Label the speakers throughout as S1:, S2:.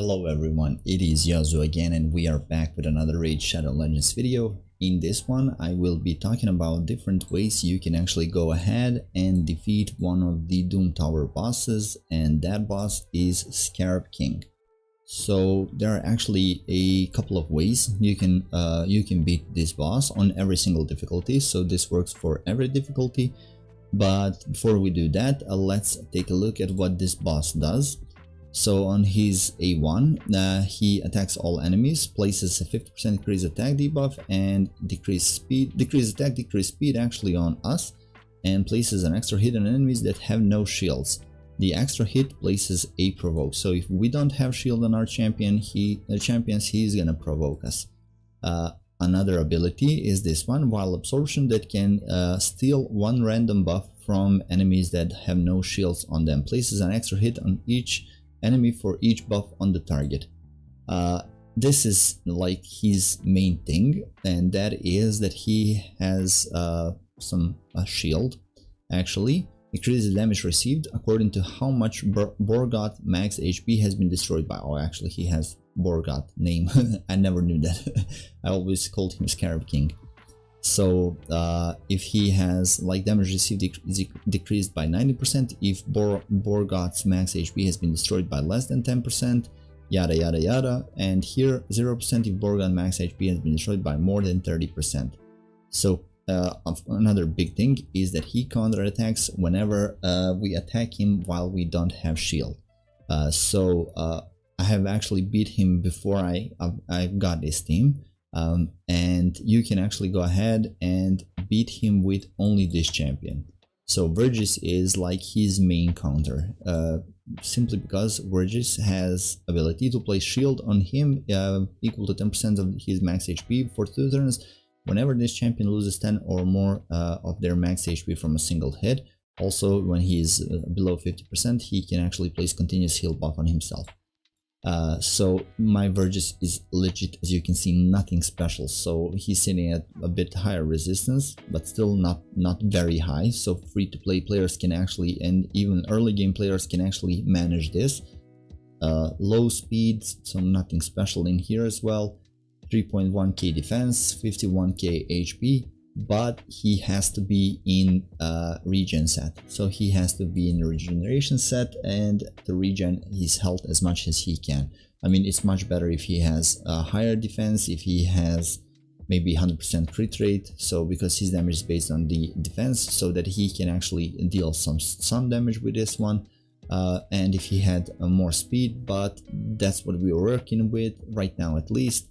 S1: Hello everyone, it is Yazu again and we are back with another Raid Shadow Legends video. In this one I will be talking about different ways you can actually go ahead and defeat one of the Doom Tower bosses, and that boss is SCARAB King. So there are actually a couple of ways you can beat this boss on every single difficulty, so this works for every difficulty. But before we do that, let's take a look at what this boss does. So on his A1, he attacks all enemies, places a 50% increased attack debuff and decreased attack, decreased speed actually on us, and places an extra hit on enemies that have no shields. The extra hit places a provoke, so if we don't have shield on our champions, he's gonna provoke us. Another ability is this one, Wild Absorption, that can steal one random buff from enemies that have no shields on them, places an extra hit on each enemy for each buff on the target. This is like his main thing, and that is that he has a shield. Actually increases damage received according to how much Borgot max HP has been destroyed by. Oh, actually he has Borgot name. I never knew that. I always called him SCARAB King. So if he has like damage received decreased by 90%, if Borgot's max HP has been destroyed by less than 10%, yada yada yada, and here 0% if Borgot max HP has been destroyed by more than 30%. So another big thing is that he counterattacks whenever we attack him while we don't have shield. I have actually beat him before I got this team. And you can actually go ahead and beat him with only this champion. So Vergis is like his main counter, simply because Vergis has ability to place shield on him equal to 10% of his max HP for 2 turns whenever this champion loses 10 or more of their max HP from a single hit. Also, when he is below 50%, he can actually place continuous heal buff on himself. So my Vergis is legit, as you can see, nothing special. So he's sitting at a bit higher resistance, but still not very high. So free to play players can actually, and even early game players can actually manage this. Low speed, so nothing special in here as well. 3.1k defense, 51k HP, but he has to be in regen set. So he has to be in the regeneration set and to regen his health as much as he can. I mean, it's much better if he has a higher defense, if he has maybe 100% crit rate, so because his damage is based on the defense, so that he can actually deal some damage with this one. And if he had more speed, but that's what we were working with right now at least.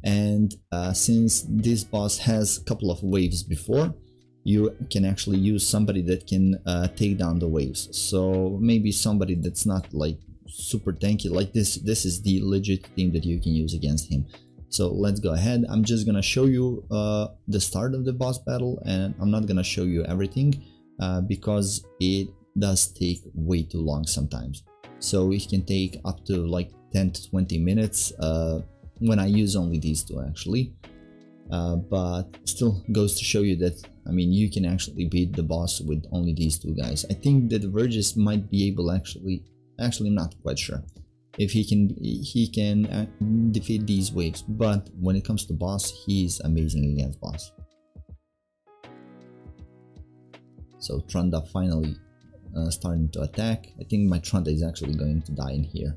S1: And since this boss has a couple of waves before, you can actually use somebody that can take down the waves. So maybe somebody that's not like super tanky like this. This is the legit team that you can use against him. So let's go ahead. I'm just gonna show you the start of the boss battle, and I'm not gonna show you everything because it does take way too long sometimes. So it can take up to like 10 to 20 minutes when I use only these two actually, but still goes to show you that, I mean, you can actually beat the boss with only these two guys. I think that Vergis might be able actually I'm not quite sure if he can defeat these waves, but when it comes to boss, he's amazing against boss. So Trunda finally starting to attack. I think my Trunda is actually going to die in here.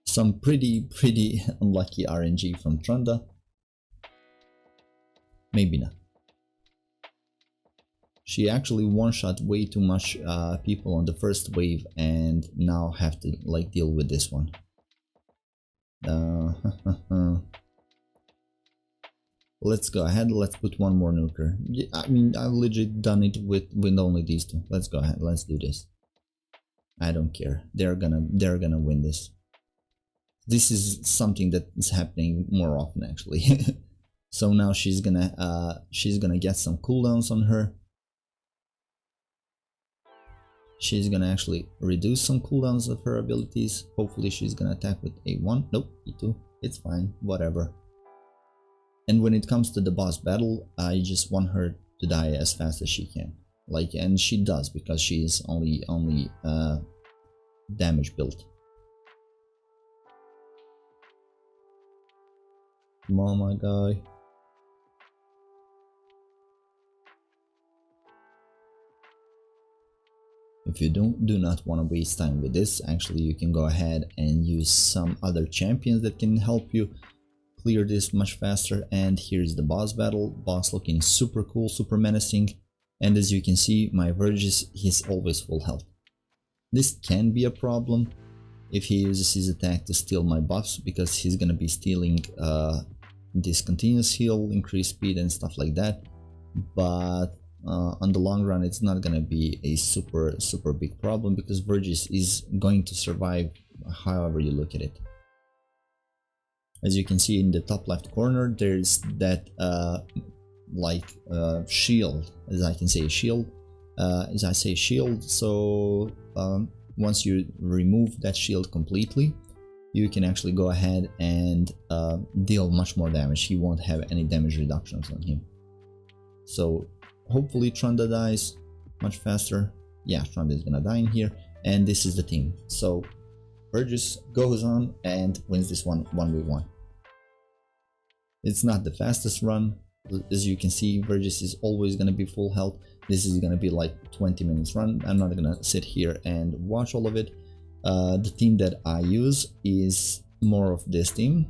S1: Some pretty unlucky RNG from Trunda. Maybe not. She actually one-shot way too much people on the first wave, and now have to like deal with this one. Let's go ahead. Let's put one more nuker. I mean, I've legit done it with only these two. Let's go ahead. Let's do this. I don't care. They're gonna win this. This is something that is happening more often actually. So now she's gonna get some cooldowns on her. She's gonna actually reduce some cooldowns of her abilities. Hopefully she's gonna attack with A1. Nope, E2. It's fine, whatever. And when it comes to the boss battle, I just want her to die as fast as she can. Like, and she does, because she is only damage built. Come on, my guy. If you do not want to waste time with this, actually you can go ahead and use some other champions that can help you clear this much faster. And here's the boss battle. Boss looking super cool, super menacing. And as you can see, my Vergis, he's always full health. This can be a problem if he uses his attack to steal my buffs, because he's gonna be stealing this continuous heal, increased speed and stuff like that. But on the long run, it's not gonna be a super big problem, because Vergis is going to survive however you look at it. As you can see in the top left corner, there's that shield, as I say shield. So once you remove that shield completely, you can actually go ahead and deal much more damage. He won't have any damage reductions on him. So hopefully Trunda dies much faster. Yeah, Trunda is gonna die in here, and this is the team. So Vergis goes on and wins this one 1v1. It's not the fastest run. As you can see, Vergis is always gonna be full health. This is gonna be like 20 minutes run. I'm not gonna sit here and watch all of it. The team that I use is more of this team.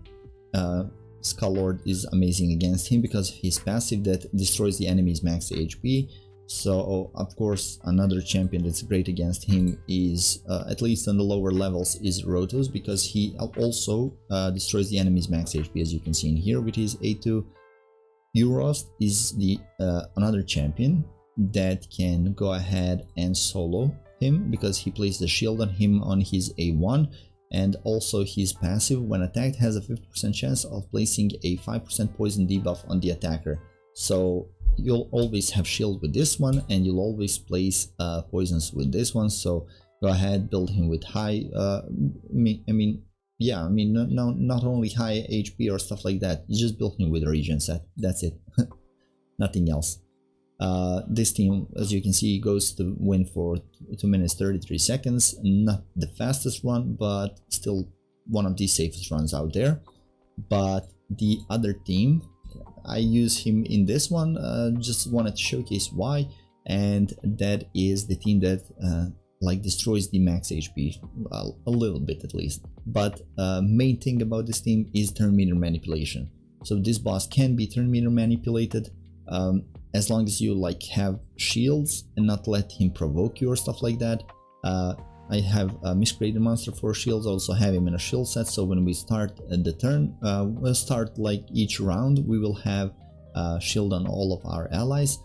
S1: Skull is amazing against him because of his passive that destroys the enemy's max HP. So of course another champion that's great against him is, at least on the lower levels, is Rotos, because he also destroys the enemy's max HP, as you can see in here with his A2. Euros is the another champion that can go ahead and solo him, because he places the shield on him on his A1, and also his passive, when attacked, has a 50% chance of placing a 5% poison debuff on the attacker. So you'll always have shield with this one, and you'll always place poisons with this one. So go ahead, build him with high not only high HP or stuff like that, you just build him with regen set. That's it. Nothing else. This team, as you can see, goes to win for 2 minutes 33 seconds. Not the fastest run, but still one of the safest runs out there. But the other team, I use him in this one, just wanted to showcase why, and that is the team that destroys the max HP, a little bit at least. But main thing about this team is turn meter manipulation. So this boss can be turn meter manipulated, as long as you have shields and not let him provoke you or stuff like that. I have a miscreated monster for shields, also have him in a shield set, so when we start the turn, we'll start each round, we will have shield on all of our allies.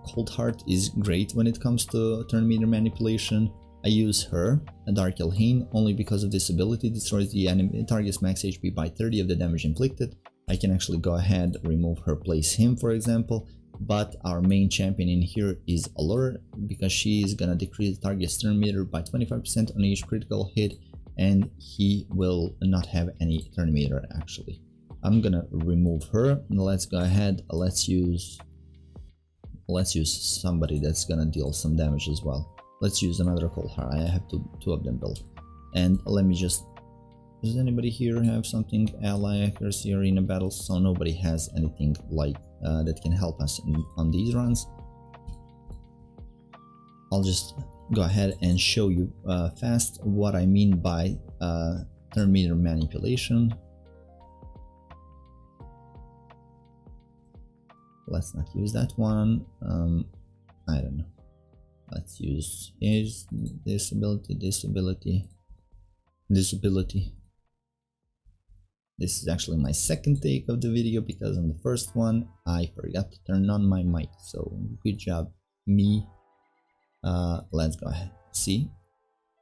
S1: Cold Heart is great when it comes to turn meter manipulation. I use her, a Dark Elhain, only because of this ability. Destroys the enemy target's max HP by 30 of the damage inflicted. I can actually go ahead, remove her, place him, for example. But our main champion in here is Allure, because she is gonna decrease the target's turn meter by 25% on each critical hit, and he will not have any turn meter actually. I'm gonna remove her. Let's go ahead, let's use somebody that's gonna deal some damage as well. Let's use another Cold Heart. I have two of them built. And let me just, does anybody here have something? Ally, accuracy, arena battles? So nobody has anything that can help us on these runs. I'll just go ahead and show you fast what I mean by turn meter manipulation. Let's not use that one. I don't know. Let's use this ability. This is actually my second take of the video, because on the first one I forgot to turn on my mic. So good job, me. Let's go ahead. See,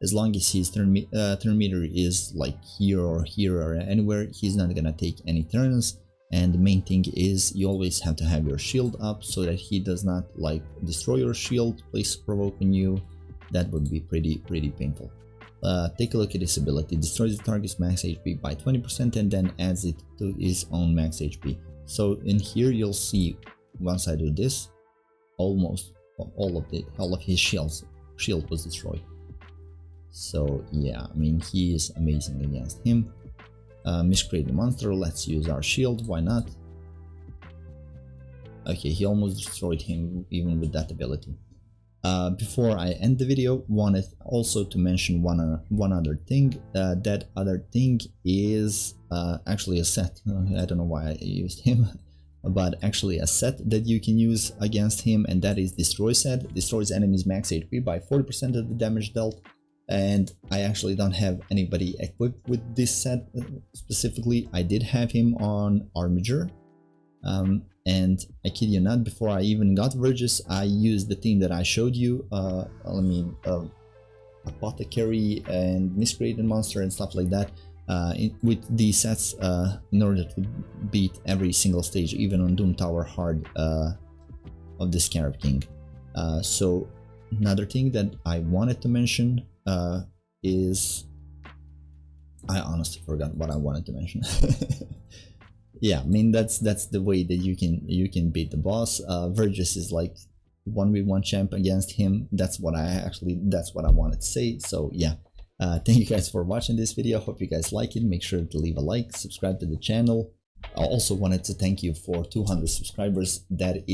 S1: as long as his turn meter is here or anywhere, he's not gonna take any turns. And the main thing is you always have to have your shield up so that he does not destroy your shield, place provoke on you. That would be pretty painful. Take a look at this ability. Destroys the target's max HP by 20% and then adds it to his own max HP. So in here you'll see, once I do this, almost all of his shield was destroyed. So yeah, I mean, he is amazing against him. miscreate the monster. Let's use our shield, why not? Okay, he almost destroyed him even with that ability. Before I end the video, wanted also to mention one other thing. That other thing is actually a set. I don't know why I used him, but actually a set that you can use against him, and that is Destroy set. Destroys enemies max HP by 40% of the damage dealt. And I actually don't have anybody equipped with this set specifically. I did have him on Armiger. And I kid you not, before I even got Vergis, I used the team that I showed you, Apothecary and Miscreated Monster and stuff like that, with these sets in order to beat every single stage, even on Doom Tower Hard of the Scarab King. So another thing that I wanted to mention is, I honestly forgot what I wanted to mention. Yeah, I mean that's the way that you can beat the boss. Vergis is like 1v1 champ against him. That's what I wanted to say. So yeah, thank you guys for watching this video. Hope you guys like it. Make sure to leave a like, subscribe to the channel. I also wanted to thank you for 200 subscribers. That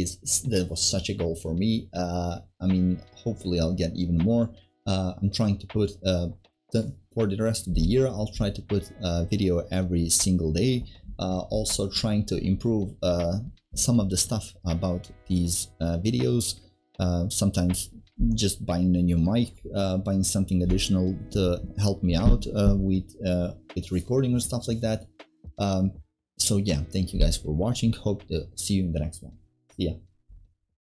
S1: was such a goal for me. I mean, hopefully I'll get even more. I'm trying to put for the rest of the year, I'll try to put a video every single day. Also trying to improve some of the stuff about these videos. Sometimes just buying a new mic, buying something additional to help me out with recording or stuff like that. So yeah, thank you guys for watching. Hope to see you in the next one. See ya.